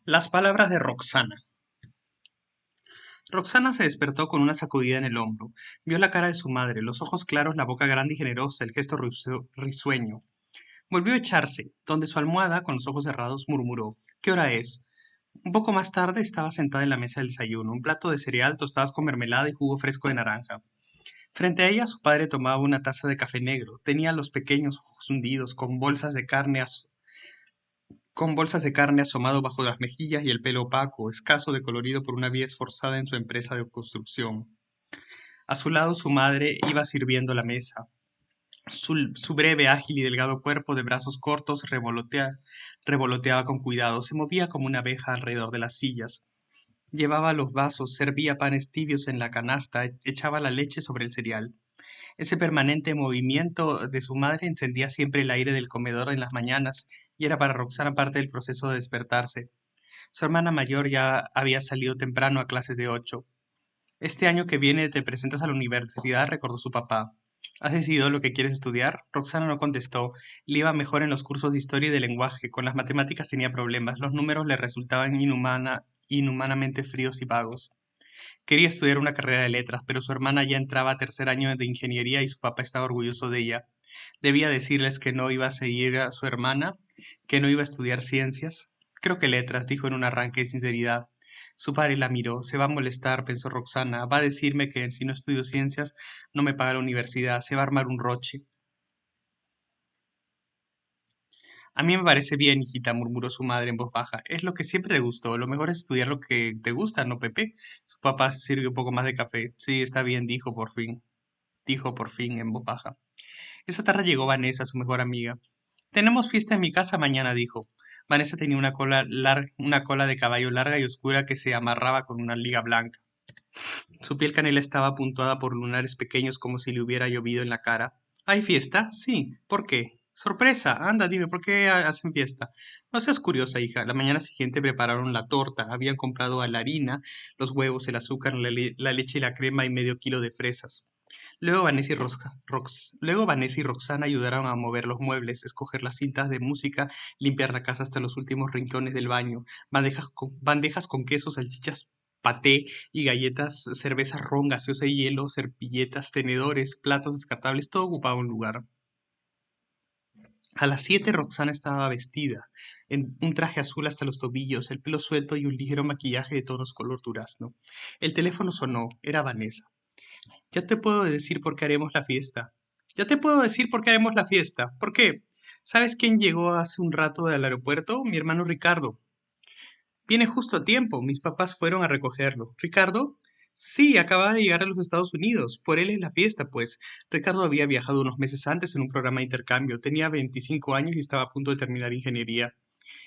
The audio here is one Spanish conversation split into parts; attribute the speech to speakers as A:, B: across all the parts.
A: Las palabras de Roxana. Roxana se despertó con una sacudida en el hombro. Vio la cara de su madre, los ojos claros, la boca grande y generosa, el gesto risueño. Volvió a echarse, donde su almohada, con los ojos cerrados, murmuró: ¿Qué hora es? Un poco más tarde estaba sentada en la mesa del desayuno, un plato de cereal, tostadas con mermelada y jugo fresco de naranja. Frente a ella su padre tomaba una taza de café negro. Tenía los pequeños ojos hundidos, con bolsas de carne asomado bajo las mejillas y el pelo opaco, escaso de colorido por una vida esforzada en su empresa de construcción. A su lado su madre iba sirviendo la mesa. Su breve, ágil y delgado cuerpo de brazos cortos revoloteaba con cuidado, se movía como una abeja alrededor de las sillas. Llevaba los vasos, servía panes tibios en la canasta, echaba la leche sobre el cereal. Ese permanente movimiento de su madre encendía siempre el aire del comedor en las mañanas y era para Roxana parte del proceso de despertarse. Su hermana mayor ya había salido temprano a clases de 8. Este año que viene te presentas a la universidad, recordó su papá. ¿Has decidido lo que quieres estudiar? Roxana no contestó. Le iba mejor en los cursos de historia y de lenguaje. Con las matemáticas tenía problemas. Los números le resultaban inhumanamente fríos y vagos. Quería estudiar una carrera de letras, pero su hermana ya entraba a tercer año de ingeniería y su papá estaba orgulloso de ella. Debía decirles que no iba a seguir a su hermana, que no iba a estudiar ciencias. Creo que letras, dijo en un arranque de sinceridad. Su padre la miró. Se va a molestar, pensó Roxana. Va a decirme que si no estudio ciencias no me paga la universidad. Se va a armar un roche. A mí me parece bien, hijita, murmuró su madre en voz baja. Es lo que siempre te gustó. Lo mejor es estudiar lo que te gusta, ¿no, Pepe? Su papá se sirvió un poco más de café. Sí, está bien, dijo por fin en voz baja. Esa tarde llegó Vanessa, su mejor amiga. Tenemos fiesta en mi casa mañana, dijo. Vanessa tenía una cola de caballo larga y oscura que se amarraba con una liga blanca. Su piel canela estaba puntuada por lunares pequeños como si le hubiera llovido en la cara. ¿Hay fiesta? Sí. ¿Por qué? Sorpresa. Anda, dime, ¿por qué hacen fiesta? No seas curiosa, hija. La mañana siguiente prepararon la torta. Habían comprado la harina, los huevos, el azúcar, la leche y la crema y medio kilo de fresas. Luego Vanessa y Roxana ayudaron a mover los muebles, escoger las cintas de música, limpiar la casa hasta los últimos rincones del baño, bandejas con queso, salchichas, paté y galletas, cerveza ron, gaseosa y hielo, servilletas, tenedores, platos descartables, todo ocupaba un lugar. A las 7 Roxana estaba vestida, en un traje azul hasta los tobillos, el pelo suelto y un ligero maquillaje de tonos color durazno. El teléfono sonó, era Vanessa. Ya te puedo decir por qué haremos la fiesta. Ya te puedo decir por qué haremos la fiesta. ¿Por qué? ¿Sabes quién llegó hace un rato del aeropuerto? Mi hermano Ricardo. Viene justo a tiempo. Mis papás fueron a recogerlo. ¿Ricardo? Sí, acaba de llegar a los Estados Unidos. Por él es la fiesta, pues. Ricardo había viajado unos meses antes en un programa de intercambio. Tenía 25 años y estaba a punto de terminar ingeniería.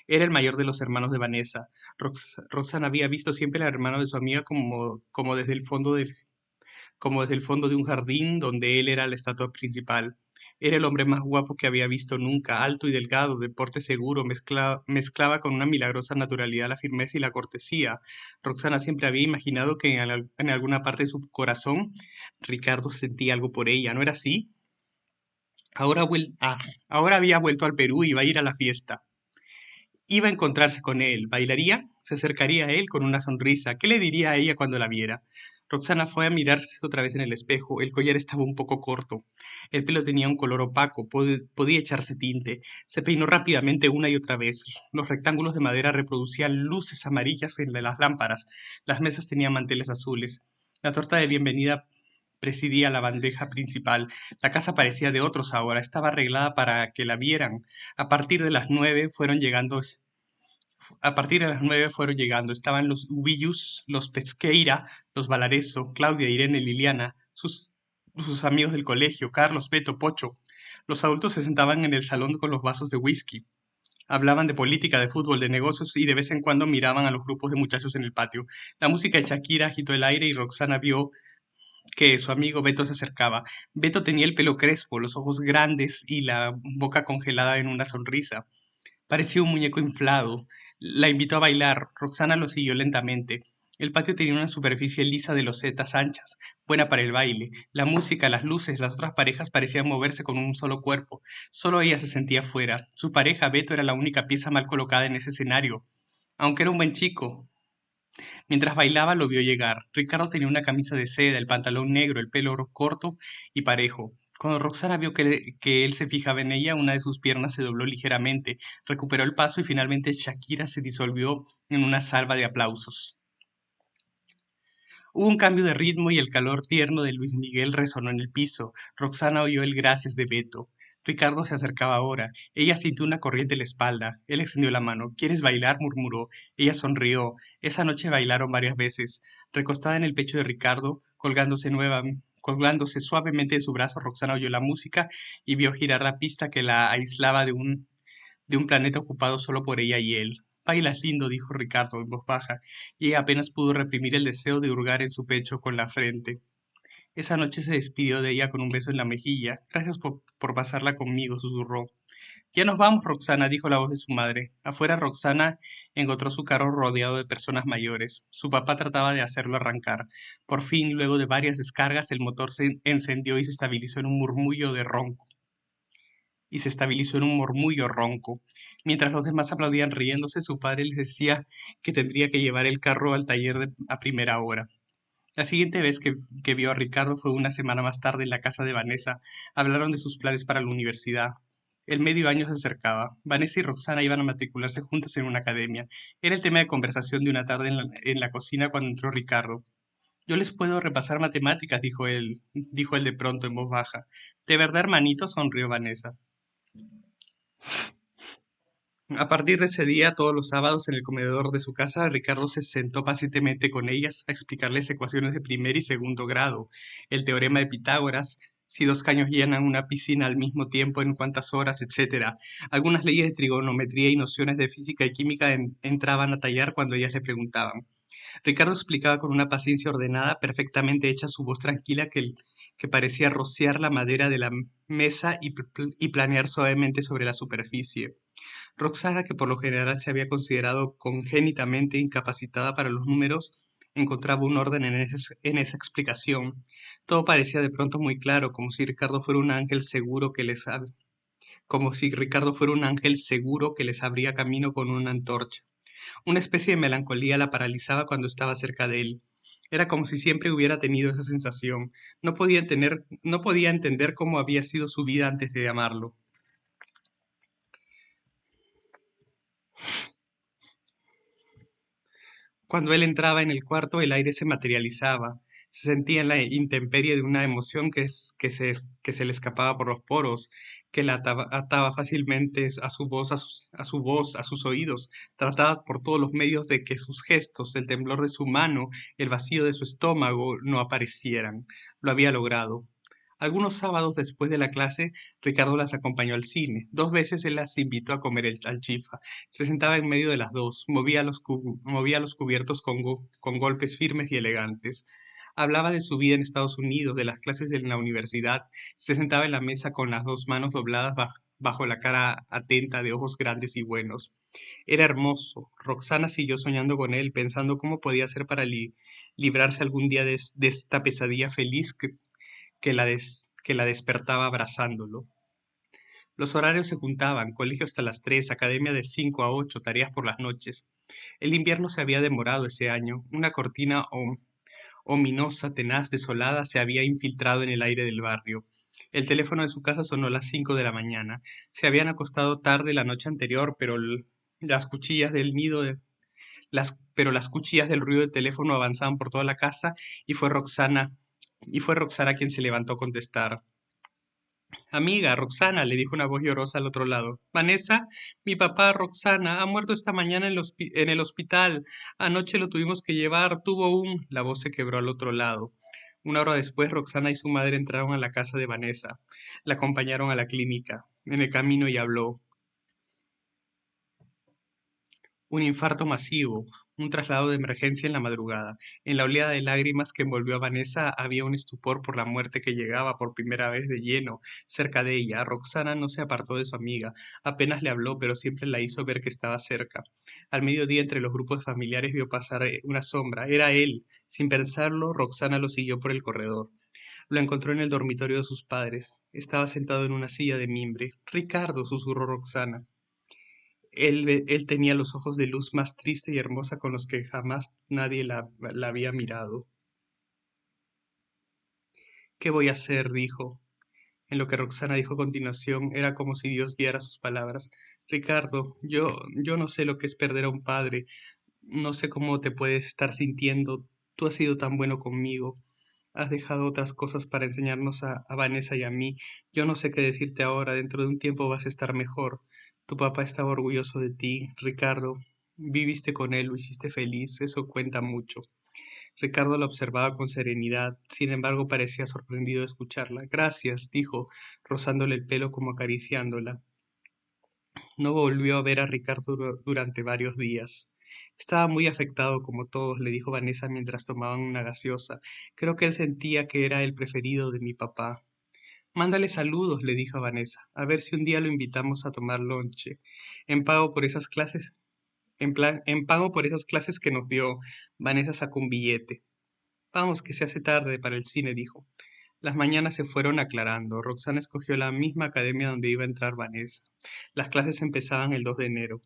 A: Era el mayor de los hermanos de Vanessa. Roxana había visto siempre al hermano de su amiga como desde el fondo de un jardín donde él era la estatua principal. Era el hombre más guapo que había visto nunca, alto y delgado, de porte seguro, mezclaba con una milagrosa naturalidad la firmeza y la cortesía. Roxana siempre había imaginado que en alguna parte de su corazón Ricardo sentía algo por ella, ¿no era así? Ahora había vuelto al Perú y iba a ir a la fiesta. Iba a encontrarse con él, bailaría, se acercaría a él con una sonrisa. ¿Qué le diría a ella cuando la viera? Roxana fue a mirarse otra vez en el espejo. El collar estaba un poco corto. El pelo tenía un color opaco, podía echarse tinte. Se peinó rápidamente una y otra vez. Los rectángulos de madera reproducían luces amarillas en las lámparas. Las mesas tenían manteles azules. La torta de bienvenida presidía la bandeja principal. La casa parecía de otros ahora. Estaba arreglada para que la vieran. A partir de las 9 fueron llegando a partir de las 9 fueron llegando. Estaban los Ubillus, los Pesqueira, los Valareso, Claudia, Irene, Liliana, sus amigos del colegio, Carlos, Beto, Pocho. Los adultos se sentaban en el salón con los vasos de whisky. Hablaban de política, de fútbol, de negocios y de vez en cuando miraban a los grupos de muchachos en el patio. La música de Shakira agitó el aire y Roxana vio que su amigo Beto se acercaba. Beto tenía el pelo crespo, los ojos grandes y la boca congelada en una sonrisa. Parecía un muñeco inflado. La invitó a bailar. Roxana lo siguió lentamente. El patio tenía una superficie lisa de losetas anchas, buena para el baile. La música, las luces, las otras parejas parecían moverse con un solo cuerpo. Solo ella se sentía fuera. Su pareja, Beto, era la única pieza mal colocada en ese escenario. aunque era un buen chico. Mientras bailaba lo vio llegar. Ricardo tenía una camisa de seda, el pantalón negro, el pelo corto y parejo. Cuando Roxana vio que él se fijaba en ella, una de sus piernas se dobló ligeramente, recuperó el paso y finalmente Shakira se disolvió en una salva de aplausos. Hubo un cambio de ritmo y el calor tierno de Luis Miguel resonó en el piso. Roxana oyó el gracias de Beto. Ricardo se acercaba ahora. Ella sintió una corriente en la espalda. Él extendió la mano. ¿Quieres bailar? Murmuró. Ella sonrió. Esa noche bailaron varias veces. Recostada en el pecho de Ricardo, colgándose suavemente de su brazo, Roxana oyó la música y vio girar la pista que la aislaba de un planeta ocupado solo por ella y él. Bailas lindo, dijo Ricardo en voz baja, y ella apenas pudo reprimir el deseo de hurgar en su pecho con la frente. Esa noche se despidió de ella con un beso en la mejilla. Gracias por pasarla conmigo, susurró. Ya nos vamos, Roxana, dijo la voz de su madre. Afuera, Roxana encontró su carro rodeado de personas mayores. Su papá trataba de hacerlo arrancar. Por fin, luego de varias descargas, el motor se encendió y se estabilizó en un murmullo de ronco y se estabilizó en un murmullo ronco. Mientras los demás aplaudían riéndose, su padre les decía que tendría que llevar el carro al taller a primera hora. La siguiente vez que vio a Ricardo fue una semana más tarde en la casa de Vanessa. Hablaron de sus planes para la universidad. El medio año se acercaba. Vanessa y Roxana iban a matricularse juntas en una academia. Era el tema de conversación de una tarde en la cocina cuando entró Ricardo. Yo les puedo repasar matemáticas, dijo él de pronto en voz baja. ¿De verdad, hermanito? Sonrió Vanessa. A partir de ese día, todos los sábados en el comedor de su casa, Ricardo se sentó pacientemente con ellas a explicarles ecuaciones de primer y segundo grado, el teorema de Pitágoras, si dos caños llenan una piscina al mismo tiempo en cuántas horas, etcétera. Algunas leyes de trigonometría y nociones de física y química entraban a tallar cuando ellas le preguntaban. Ricardo explicaba con una paciencia ordenada, perfectamente hecha, su voz tranquila que parecía rociar la madera de la mesa y planear suavemente sobre la superficie. Roxana, que por lo general se había considerado congénitamente incapacitada para los números, encontraba un orden en esa explicación. Todo parecía de pronto muy claro, como si Ricardo fuera un ángel seguro como si Ricardo fuera un ángel seguro que les abría camino con una antorcha. Una especie de melancolía la paralizaba cuando estaba cerca de él. Era como si siempre hubiera tenido esa sensación. No podía entender cómo había sido su vida antes de amarlo. Cuando él entraba en el cuarto, el aire se materializaba. Se sentía en la intemperie de una emoción que se le escapaba por los poros, que la ataba fácilmente a su voz, a sus oídos. Trataba por todos los medios de que sus gestos, el temblor de su mano, el vacío de su estómago no aparecieran. Lo había logrado. Algunos sábados después de la clase, Ricardo las acompañó al cine. 2 veces él las invitó a comer al chifa. Se sentaba en medio de las dos, movía los cubiertos con golpes firmes y elegantes. Hablaba de su vida en Estados Unidos, de las clases en la universidad. Se sentaba en la mesa con las dos manos dobladas bajo la cara atenta de ojos grandes y buenos. Era hermoso. Roxana siguió soñando con él, pensando cómo podía hacer para librarse algún día de esta pesadilla feliz que la despertaba abrazándolo. Los horarios se juntaban, colegio hasta las 3, academia de 5 a 8, tareas por las noches. El invierno se había demorado ese año. Una cortina ominosa, tenaz, desolada, se había infiltrado en el aire del barrio. El teléfono de su casa sonó a las 5 de la mañana. Se habían acostado tarde la noche anterior, pero las cuchillas del nido pero las cuchillas del ruido del teléfono avanzaban por toda la casa y fue Roxana quien se levantó a contestar. Amiga, Roxana, le dijo una voz llorosa al otro lado. Vanessa, mi papá, Roxana, ha muerto esta mañana en el hospital. Anoche lo tuvimos que llevar, La voz se quebró al otro lado. Una hora después, Roxana y su madre entraron a la casa de Vanessa. La acompañaron a la clínica. En el camino y habló. Un infarto masivo, un traslado de emergencia en la madrugada. En la oleada de lágrimas que envolvió a Vanessa había un estupor por la muerte que llegaba por primera vez de lleno cerca de ella. Roxana no se apartó de su amiga, apenas le habló, pero siempre la hizo ver que estaba cerca. Al mediodía, entre los grupos familiares, vio pasar una sombra. Era él. Sin pensarlo, Roxana lo siguió por el corredor. Lo encontró en el dormitorio de sus padres. Estaba sentado en una silla de mimbre. Ricardo, susurró Roxana. Él tenía los ojos de luz más triste y hermosa con los que jamás nadie la había mirado. ¿Qué voy a hacer?, dijo. En lo que Roxana dijo a continuación era como si Dios guiara sus palabras. Ricardo, yo no sé lo que es perder a un padre. No sé cómo te puedes estar sintiendo. Tú has sido tan bueno conmigo. Has dejado otras cosas para enseñarnos a Vanessa y a mí. Yo no sé qué decirte ahora. Dentro de un tiempo vas a estar mejor. Tu papá estaba orgulloso de ti, Ricardo. Viviste con él, lo hiciste feliz. Eso cuenta mucho. Ricardo la observaba con serenidad, sin embargo parecía sorprendido de escucharla. Gracias, dijo, rozándole el pelo como acariciándola. No volvió a ver a Ricardo durante varios días. Estaba muy afectado como todos, le dijo Vanessa mientras tomaban una gaseosa. Creo que él sentía que era el preferido de mi papá. Mándale saludos, le dijo a Vanessa, a ver si un día lo invitamos a tomar lonche. En pago por esas clases, en pago por esas clases que nos dio, Vanessa sacó un billete. Vamos, que se hace tarde para el cine, dijo. Las mañanas se fueron aclarando. Roxana escogió la misma academia donde iba a entrar Vanessa. Las clases empezaban el 2 de enero.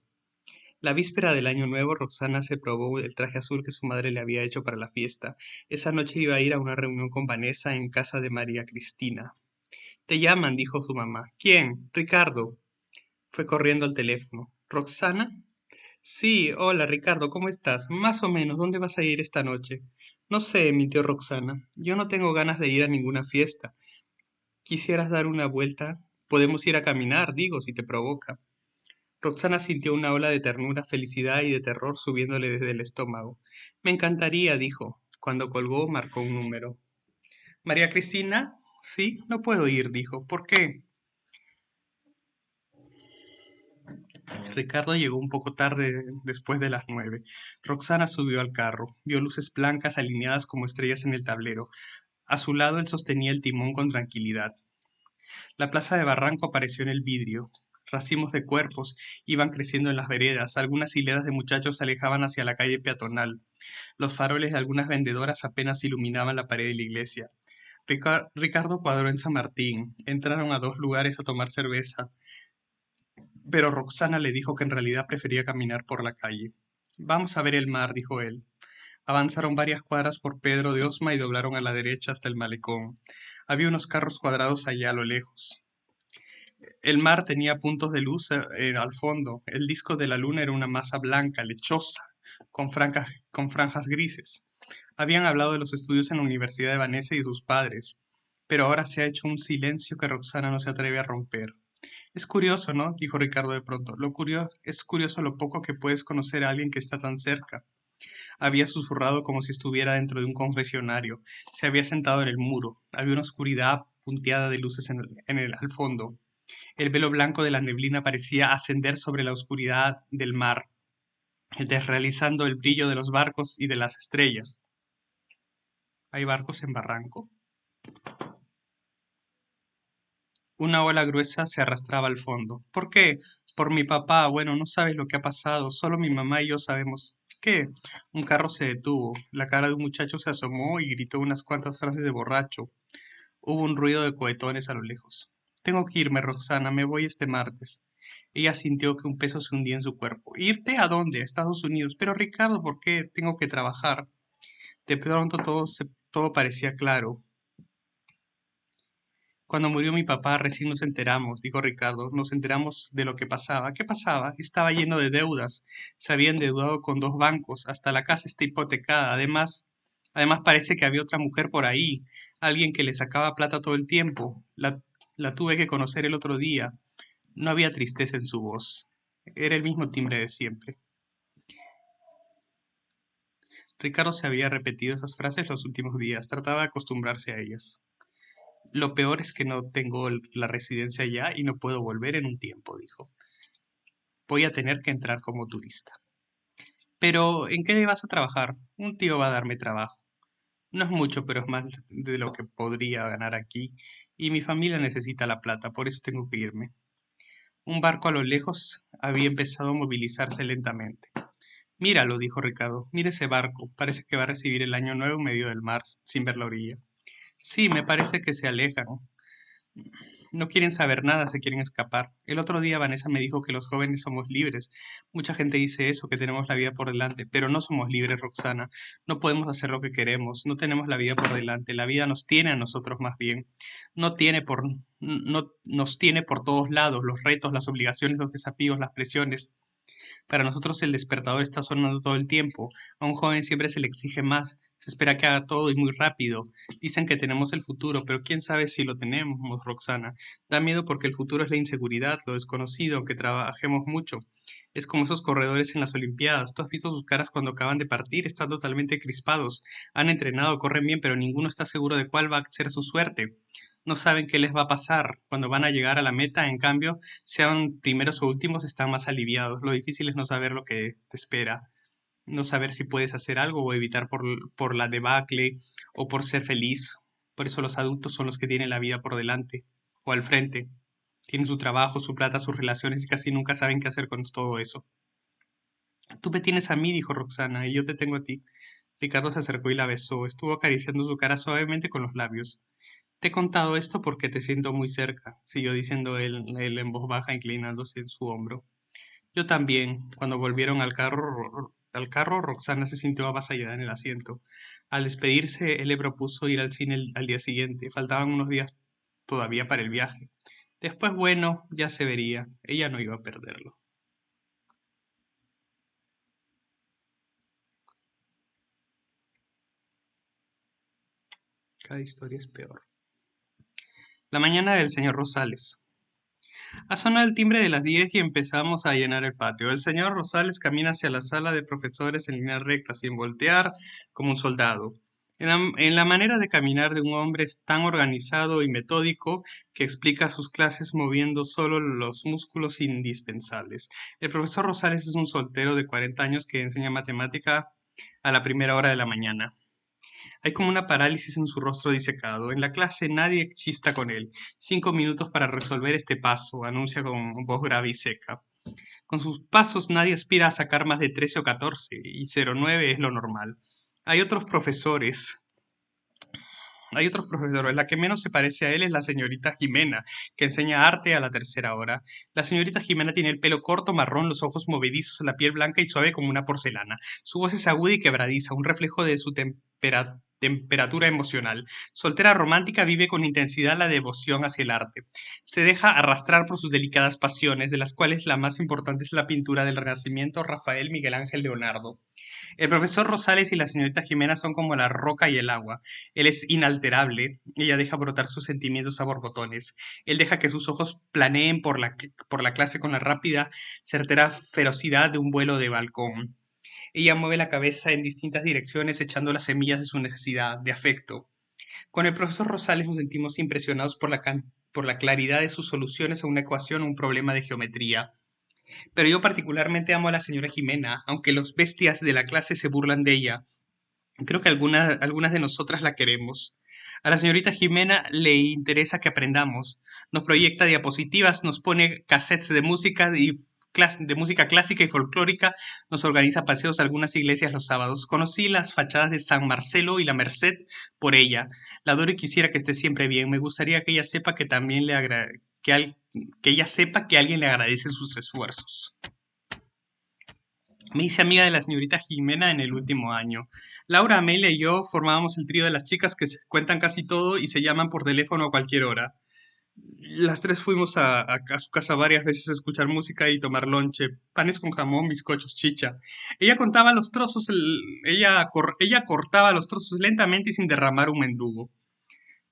A: La víspera del año nuevo, Roxana se probó el traje azul que su madre le había hecho para la fiesta. Esa noche iba a ir a una reunión con Vanessa en casa de María Cristina. Te llaman, dijo su mamá. ¿Quién? Ricardo. Fue corriendo al teléfono. ¿Roxana? Sí, hola Ricardo, ¿cómo estás? Más o menos, ¿dónde vas a ir esta noche? No sé, mintió Roxana. Yo no tengo ganas de ir a ninguna fiesta. ¿Quisieras dar una vuelta? Podemos ir a caminar, digo, si te provoca. Roxana sintió una ola de ternura, felicidad y de terror subiéndole desde el estómago. Me encantaría, dijo. Cuando colgó, marcó un número. María Cristina, sí, no puedo ir, dijo. ¿Por qué? Ricardo llegó un poco tarde, después de las 9. Roxana subió al carro. Vio luces blancas alineadas como estrellas en el tablero. A su lado él sostenía el timón con tranquilidad. La plaza de Barranco apareció en el vidrio. Racimos de cuerpos iban creciendo en las veredas. Algunas hileras de muchachos se alejaban hacia la calle peatonal. Los faroles de algunas vendedoras apenas iluminaban la pared de la iglesia. Ricardo cuadró en San Martín. Entraron a 2 lugares a tomar cerveza, pero Roxana le dijo que en realidad prefería caminar por la calle. Vamos a ver el mar, dijo él. Avanzaron varias cuadras por Pedro de Osma y doblaron a la derecha hasta el malecón. Había unos carros cuadrados allá a lo lejos. El mar tenía puntos de luz al fondo. El disco de la luna era una masa blanca, lechosa, con franjas grises. Habían hablado de los estudios en la Universidad de Vanessa y de sus padres, pero ahora se ha hecho un silencio que Roxana no se atreve a romper. Es curioso, ¿no? Dijo Ricardo de pronto. Es curioso lo poco que puedes conocer a alguien que está tan cerca. Había susurrado como si estuviera dentro de un confesionario. Se había sentado en el muro. Había una oscuridad punteada de luces al fondo. El velo blanco de la neblina parecía ascender sobre la oscuridad del mar, desrealizando el brillo de los barcos y de las estrellas. ¿Hay barcos en Barranco? Una ola gruesa se arrastraba al fondo. ¿Por qué? Por mi papá. Bueno, no sabes lo que ha pasado. Solo mi mamá y yo sabemos. ¿Qué? Un carro se detuvo. La cara de un muchacho se asomó y gritó unas cuantas frases de borracho. Hubo un ruido de cohetones a lo lejos. Tengo que irme, Roxana. Me voy este martes. Ella sintió que un peso se hundía en su cuerpo. ¿Irte a dónde? A Estados Unidos. Pero Ricardo, ¿por qué? Tengo que trabajar. De pronto todo parecía claro. Cuando murió mi papá recién nos enteramos, dijo Ricardo, nos enteramos de lo que pasaba. ¿Qué pasaba? Estaba lleno de deudas. Se había endeudado con 2 bancos, hasta la casa está hipotecada. Además parece que había otra mujer por ahí, alguien que le sacaba plata todo el tiempo. La tuve que conocer el otro día. No había tristeza en su voz. Era el mismo timbre de siempre. Ricardo se había repetido esas frases los últimos días, trataba de acostumbrarse a ellas. Lo peor es que no tengo la residencia ya y no puedo volver en un tiempo, dijo. Voy a tener que entrar como turista. Pero, ¿en qué vas a trabajar? Un tío va a darme trabajo. No es mucho, pero es más de lo que podría ganar aquí, y mi familia necesita la plata, por eso tengo que irme. Un barco a lo lejos había empezado a movilizarse lentamente. Míralo, dijo Ricardo, mira ese barco, parece que va a recibir el año nuevo en medio del mar, sin ver la orilla. Sí, me parece que se alejan. No quieren saber nada, se quieren escapar. El otro día Vanessa me dijo que los jóvenes somos libres. Mucha gente dice eso, que tenemos la vida por delante, pero no somos libres, Roxana. No podemos hacer lo que queremos, no tenemos la vida por delante. La vida nos tiene a nosotros más bien. No nos tiene por todos lados, los retos, las obligaciones, los desafíos, las presiones. Para nosotros el despertador está sonando todo el tiempo. A un joven siempre se le exige más, se espera que haga todo y muy rápido. Dicen que tenemos el futuro, pero quién sabe si lo tenemos, Roxana. Da miedo porque el futuro es la inseguridad, lo desconocido, aunque trabajemos mucho. Es como esos corredores en las Olimpiadas. Tú has visto sus caras cuando acaban de partir, están totalmente crispados. Han entrenado, corren bien, pero ninguno está seguro de cuál va a ser su suerte. No saben qué les va a pasar cuando van a llegar a la meta, en cambio, sean primeros o últimos, están más aliviados. Lo difícil es no saber lo que te espera, no saber si puedes hacer algo o evitar por la debacle o por ser feliz. Por eso los adultos son los que tienen la vida por delante o al frente. Tienen su trabajo, su plata, sus relaciones y casi nunca saben qué hacer con todo eso. Tú me tienes a mí, dijo Roxana, y yo te tengo a ti. Ricardo se acercó y la besó. Estuvo acariciando su cara suavemente con los labios. Te he contado esto porque te siento muy cerca, siguió diciendo él en voz baja, inclinándose en su hombro. Yo también. Cuando volvieron al carro, Roxana se sintió avasallada en el asiento. Al despedirse, él le propuso ir al cine al día siguiente. Faltaban unos días todavía para el viaje. Después, bueno, ya se vería. Ella no iba a perderlo. Cada historia es peor. La mañana del señor Rosales. Ha sonado el timbre de las 10 y empezamos a llenar el patio. El señor Rosales camina hacia la sala de profesores en línea recta, sin voltear, como un soldado. En la manera de caminar de un hombre es tan organizado y metódico que explica sus clases moviendo solo los músculos indispensables. El profesor Rosales es un soltero de 40 años que enseña matemática a la primera hora de la mañana. Hay como una parálisis en su rostro disecado. En la clase nadie chista con él. 5 minutos para resolver este paso, anuncia con voz grave y seca. Con sus pasos nadie aspira a sacar más de 13 o 14, y 0,9 es lo normal. Hay otros profesores hay otros profesores. La que menos se parece a él es la señorita Jimena, que enseña arte a la tercera hora. La señorita Jimena tiene el pelo corto, marrón, los ojos movedizos, la piel blanca y suave como una porcelana. Su voz es aguda y quebradiza, un reflejo de su temperatura emocional. Soltera romántica, vive con intensidad la devoción hacia el arte. Se deja arrastrar por sus delicadas pasiones, de las cuales la más importante es la pintura del Renacimiento, Rafael, Miguel Ángel, Leonardo. El profesor Rosales y la señorita Jimena son como la roca y el agua. Él es inalterable, ella deja brotar sus sentimientos a borbotones. Él deja que sus ojos planeen por la clase con la rápida, certera ferocidad de un vuelo de balcón. Ella mueve la cabeza en distintas direcciones echando las semillas de su necesidad, de afecto. Con el profesor Rosales nos sentimos impresionados por la claridad de sus soluciones a una ecuación o un problema de geometría. Pero yo particularmente amo a la señora Jimena, aunque los bestias de la clase se burlan de ella. Creo que algunas de nosotras la queremos. A la señorita Jimena le interesa que aprendamos. Nos proyecta diapositivas, nos pone cassettes de música clásica y folclórica, nos organiza paseos a algunas iglesias los sábados. Conocí las fachadas de San Marcelo y la Merced por ella. La adoro y quisiera que esté siempre bien. Me gustaría que ella sepa que también que ella sepa que alguien le agradece sus esfuerzos. Me hice amiga de la señorita Jimena en el último año. Laura, Amelia y yo formábamos el trío de las chicas que se cuentan casi todo y se llaman por teléfono a cualquier hora. Las tres fuimos a su casa varias veces a escuchar música y tomar lonche, panes con jamón, bizcochos, chicha. Ella contaba los trozos, ella cortaba los trozos lentamente y sin derramar un mendrugo.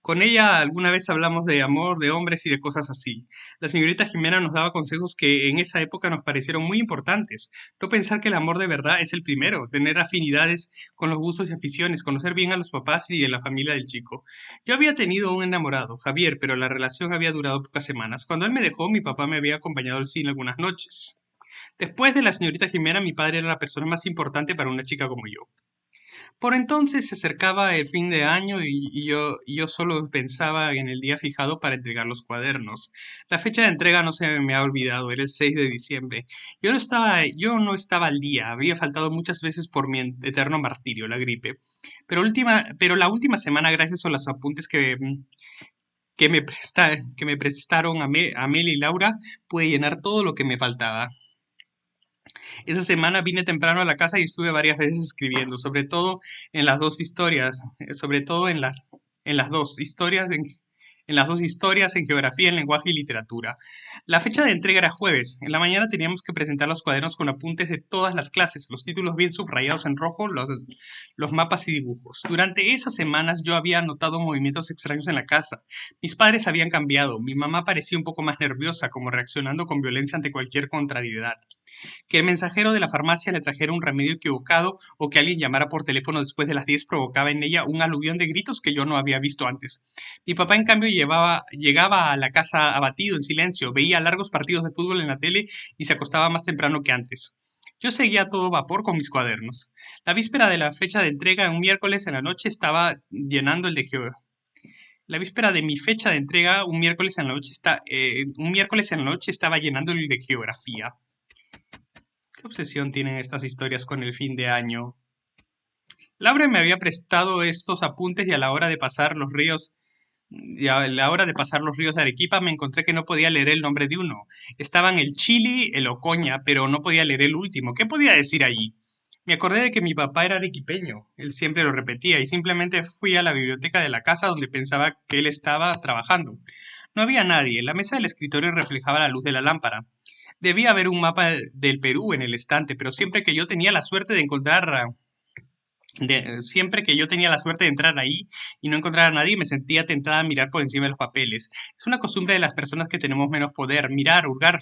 A: Con ella alguna vez hablamos de amor, de hombres y de cosas así. La señorita Jimena nos daba consejos que en esa época nos parecieron muy importantes. No pensar que el amor de verdad es el primero, tener afinidades con los gustos y aficiones, conocer bien a los papás y a la familia del chico. Yo había tenido un enamorado, Javier, pero la relación había durado pocas semanas. Cuando él me dejó, mi papá me había acompañado al cine algunas noches. Después de la señorita Jimena, mi padre era la persona más importante para una chica como yo. Por entonces se acercaba el fin de año y yo solo pensaba en el día fijado para entregar los cuadernos. La fecha de entrega no se me ha olvidado, era el 6 de diciembre. Yo no estaba al día, había faltado muchas veces por mi eterno martirio, la gripe. Pero la última semana, gracias a los apuntes que me prestaron a Mel y Laura, pude llenar todo lo que me faltaba. Esa semana vine temprano a la casa y estuve varias veces escribiendo, sobre todo en las dos historias, sobre todo en las dos historias, en las dos historias, en geografía, en lenguaje y literatura. La fecha de entrega era jueves. En la mañana teníamos que presentar los cuadernos con apuntes de todas las clases, los títulos bien subrayados en rojo, los mapas y dibujos. Durante esas semanas yo había notado movimientos extraños en la casa. Mis padres habían cambiado. Mi mamá parecía un poco más nerviosa, como reaccionando con violencia ante cualquier contrariedad. Que el mensajero de la farmacia le trajera un remedio equivocado o que alguien llamara por teléfono después de las 10 provocaba en ella un aluvión de gritos que yo no había visto antes. Mi papá, en cambio, llegaba a la casa abatido, en silencio, veía largos partidos de fútbol en la tele y se acostaba más temprano que antes. Yo seguía a todo vapor con mis cuadernos. La víspera de la fecha de entrega, un miércoles en la noche, estaba llenando el de geografía. La víspera de mi fecha de entrega, un miércoles en la noche estaba llenando el de geografía. ¿Qué obsesión tienen estas historias con el fin de año? Laura me había prestado estos apuntes y a la hora de pasar los ríos, de Arequipa me encontré que no podía leer el nombre de uno. Estaban el Chili, el Ocoña, pero no podía leer el último. ¿Qué podía decir allí? Me acordé de que mi papá era arequipeño. Él siempre lo repetía y simplemente fui a la biblioteca de la casa donde pensaba que él estaba trabajando. No había nadie. La mesa del escritorio reflejaba la luz de la lámpara. Debía haber un mapa del Perú en el estante, pero siempre que yo tenía la suerte de entrar ahí y no encontrar a nadie, me sentía tentada a mirar por encima de los papeles. Es una costumbre de las personas que tenemos menos poder, mirar, hurgar,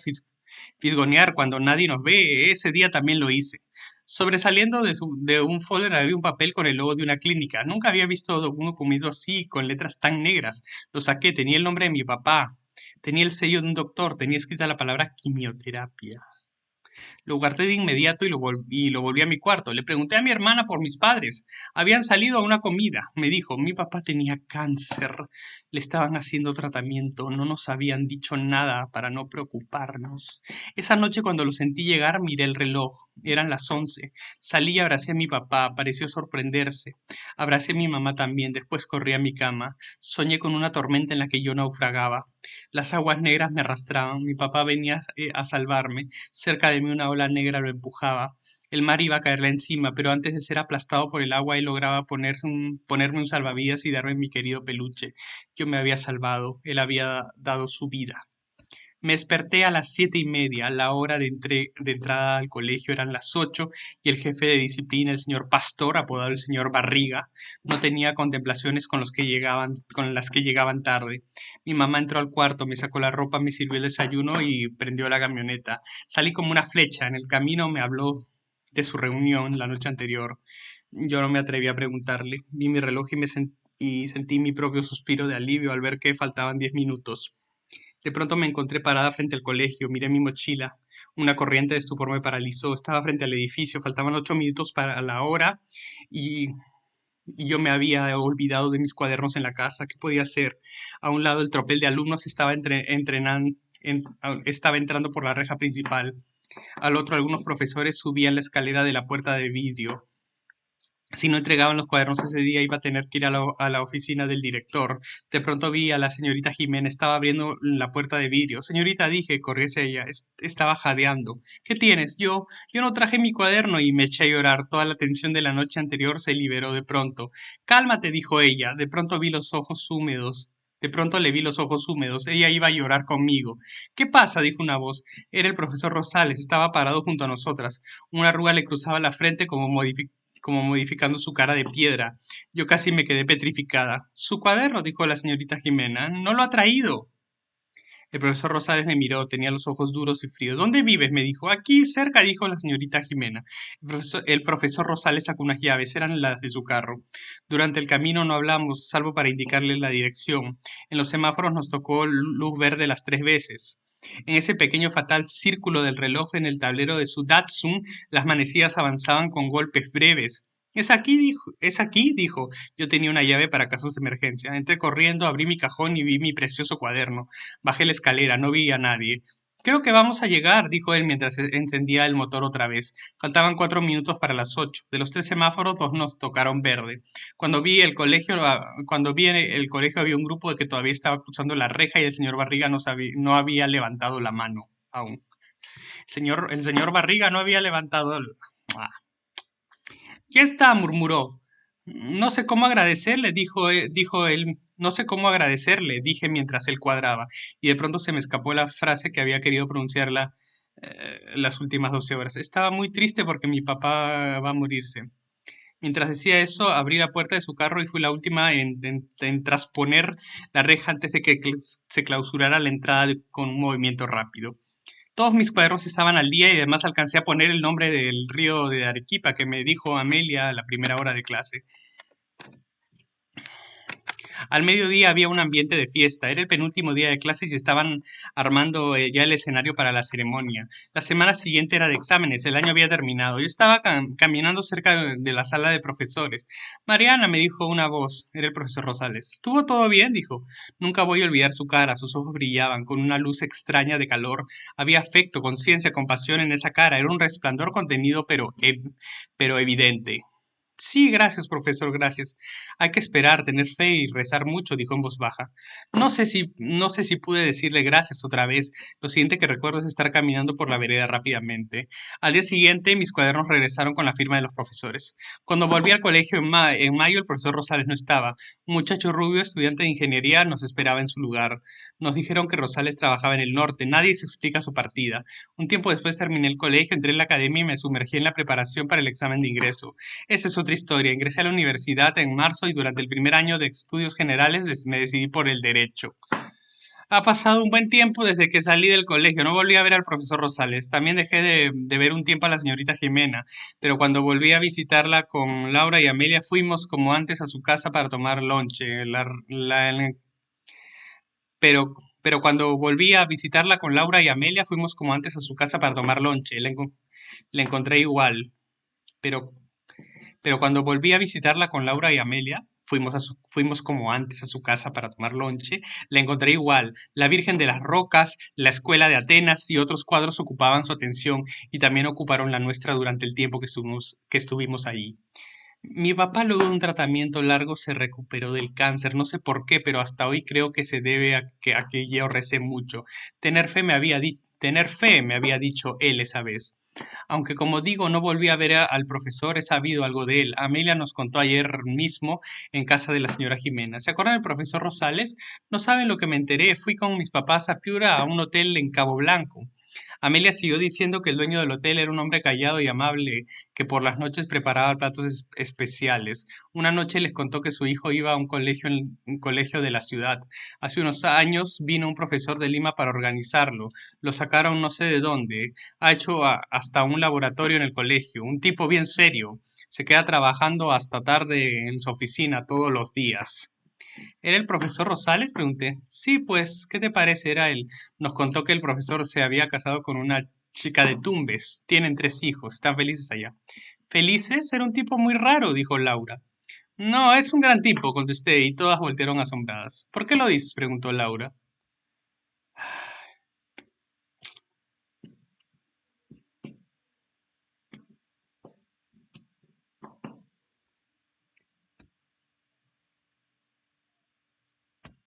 A: fisgonear cuando nadie nos ve. Ese día también lo hice. Sobresaliendo de un folder había un papel con el logo de una clínica. Nunca había visto un documento así, con letras tan negras. Lo saqué, tenía el nombre de mi papá, tenía el sello de un doctor, tenía escrita la palabra quimioterapia. Lo guardé de inmediato y lo volví a mi cuarto. Le pregunté a mi hermana por mis padres. Habían salido a una comida. Me dijo, mi papá tenía cáncer. Le estaban haciendo tratamiento. No nos habían dicho nada para no preocuparnos. Esa noche cuando lo sentí llegar, miré el reloj. Eran las 11. Salí y abracé a mi papá. Pareció sorprenderse. Abracé a mi mamá también. Después corrí a mi cama. Soñé con una tormenta en la que yo naufragaba. Las aguas negras me arrastraban. Mi papá venía a salvarme. Cerca de mí una ola negra lo empujaba. El mar iba a caerle encima, pero antes de ser aplastado por el agua, él lograba ponerme un salvavidas y darme mi querido peluche. Yo me había salvado, él había dado su vida. Me desperté a las 7:30, la hora de entrada al colegio eran las 8 y el jefe de disciplina, el señor Pastor, apodado el señor Barriga, no tenía contemplaciones con las que llegaban tarde. Mi mamá entró al cuarto, me sacó la ropa, me sirvió el desayuno y prendió la camioneta. Salí como una flecha. En el camino me habló de su reunión la noche anterior. Yo no me atreví a preguntarle. Vi mi reloj y sentí mi propio suspiro de alivio al ver que faltaban 10 minutos. De pronto me encontré parada frente al colegio, miré mi mochila. Una corriente de estupor me paralizó. Estaba frente al edificio, faltaban 8 minutos para la hora y, y yo me había olvidado de mis cuadernos en la casa. ¿Qué podía hacer? A un lado el tropel de alumnos estaba entrando por la reja principal. Al otro algunos profesores subían la escalera de la puerta de vidrio. Si no entregaban los cuadernos ese día, iba a tener que ir a la oficina del director. De pronto vi a la señorita Jiménez, estaba abriendo la puerta de vidrio. Señorita, dije, corrí hacia ella, estaba jadeando. ¿Qué tienes? Yo no traje mi cuaderno y me eché a llorar. Toda la tensión de la noche anterior se liberó de pronto. Cálmate, dijo ella. De pronto vi los ojos húmedos. De pronto le vi los ojos húmedos. Ella iba a llorar conmigo. ¿Qué pasa? Dijo una voz. Era el profesor Rosales. Estaba parado junto a nosotras. Una arruga le cruzaba la frente como modificando su cara de piedra. Yo casi me quedé petrificada. Su cuaderno, dijo la señorita Jimena, no lo ha traído. El profesor Rosales me miró, tenía los ojos duros y fríos. ¿Dónde vives? Me dijo. Aquí cerca, dijo la señorita Jimena. El profesor Rosales sacó unas llaves, eran las de su carro. Durante el camino no hablamos, salvo para indicarle la dirección. En los semáforos nos tocó luz verde las 3 veces. En ese pequeño fatal círculo del reloj en el tablero de su Datsun, las manecillas avanzaban con golpes breves. Es aquí, dijo. Es aquí, dijo. Yo tenía una llave para casos de emergencia. Entré corriendo, abrí mi cajón y vi mi precioso cuaderno. Bajé la escalera, no vi a nadie. Creo que vamos a llegar, dijo él mientras encendía el motor otra vez. Faltaban 4 minutos para las 8. De los 3 semáforos, dos nos tocaron verde. Cuando vi en el colegio había un grupo de que todavía estaba cruzando la reja y el señor Barriga no había levantado la mano aún. El señor Barriga no había levantado Ah. Ya está, murmuró. No sé cómo agradecerle, dijo él. No sé cómo agradecerle, dije mientras él cuadraba, y de pronto se me escapó la frase que había querido pronunciarla las últimas 12 horas. Estaba muy triste porque mi papá va a morirse. Mientras decía eso, abrí la puerta de su carro y fui la última en trasponer la reja antes de que se clausurara la entrada con un movimiento rápido. Todos mis cuadernos estaban al día y además alcancé a poner el nombre del río de Arequipa que me dijo Amelia a la primera hora de clase. Al mediodía había un ambiente de fiesta. Era el penúltimo día de clases y estaban armando ya el escenario para la ceremonia. La semana siguiente era de exámenes. El año había terminado. Yo estaba caminando cerca de la sala de profesores. Mariana, me dijo una voz. Era el profesor Rosales. ¿Estuvo todo bien? Dijo. Nunca voy a olvidar su cara. Sus ojos brillaban con una luz extraña de calor. Había afecto, conciencia, compasión en esa cara. Era un resplandor contenido pero evidente. Sí, gracias, profesor, gracias. Hay que esperar, tener fe y rezar mucho, dijo en voz baja. No sé si pude decirle gracias otra vez. Lo siguiente que recuerdo es estar caminando por la vereda rápidamente. Al día siguiente, mis cuadernos regresaron con la firma de los profesores. Cuando volví al colegio en mayo, el profesor Rosales no estaba. Un muchacho rubio, estudiante de ingeniería, nos esperaba en su lugar. Nos dijeron que Rosales trabajaba en el norte. Nadie se explica su partida. Un tiempo después terminé el colegio, entré en la academia y me sumergí en la preparación para el examen de ingreso. Esa es otra historia. Ingresé a la universidad en marzo y durante el primer año de estudios generales me decidí por el derecho. Ha pasado un buen tiempo desde que salí del colegio. No volví a ver al profesor Rosales. También dejé de ver un tiempo a la señorita Jimena. Pero cuando volví a visitarla con Laura y Amelia, fuimos como antes a su casa para tomar lonche. Pero cuando volví a visitarla con Laura y Amelia, fuimos como antes a su casa para tomar lonche. La encontré igual. Pero Pero cuando volví a visitarla con Laura y Amelia, fuimos como antes a su casa para tomar lonche, la encontré igual. La Virgen de las Rocas, la Escuela de Atenas y otros cuadros ocupaban su atención y también ocuparon la nuestra durante el tiempo que estuvimos ahí. Mi papá luego de un tratamiento largo se recuperó del cáncer, no sé por qué, pero hasta hoy creo que se debe a que yo recé mucho. Tener fe, me había dicho él esa vez. Aunque como digo, no volví a ver al profesor, he sabido algo de él. Amelia nos contó ayer mismo en casa de la señora Jimena. ¿Se acuerdan del profesor Rosales? No saben lo que me enteré. Fui con mis papás a Piura a un hotel en Cabo Blanco. Amelia siguió diciendo que el dueño del hotel era un hombre callado y amable, que por las noches preparaba platos especiales. Una noche les contó que su hijo iba a un colegio de la ciudad. Hace unos años vino un profesor de Lima para organizarlo. Lo sacaron no sé de dónde. Ha hecho hasta un laboratorio en el colegio. Un tipo bien serio. Se queda trabajando hasta tarde en su oficina todos los días. ¿Era el profesor Rosales? Pregunté. Sí, pues, ¿qué te parece? Era él. Nos contó que el profesor se había casado con una chica de Tumbes. Tienen 3 hijos. Están felices allá. ¿Felices? Era un tipo muy raro, dijo Laura. No, es un gran tipo, contesté, y todas voltearon asombradas. ¿Por qué lo dices? Preguntó Laura.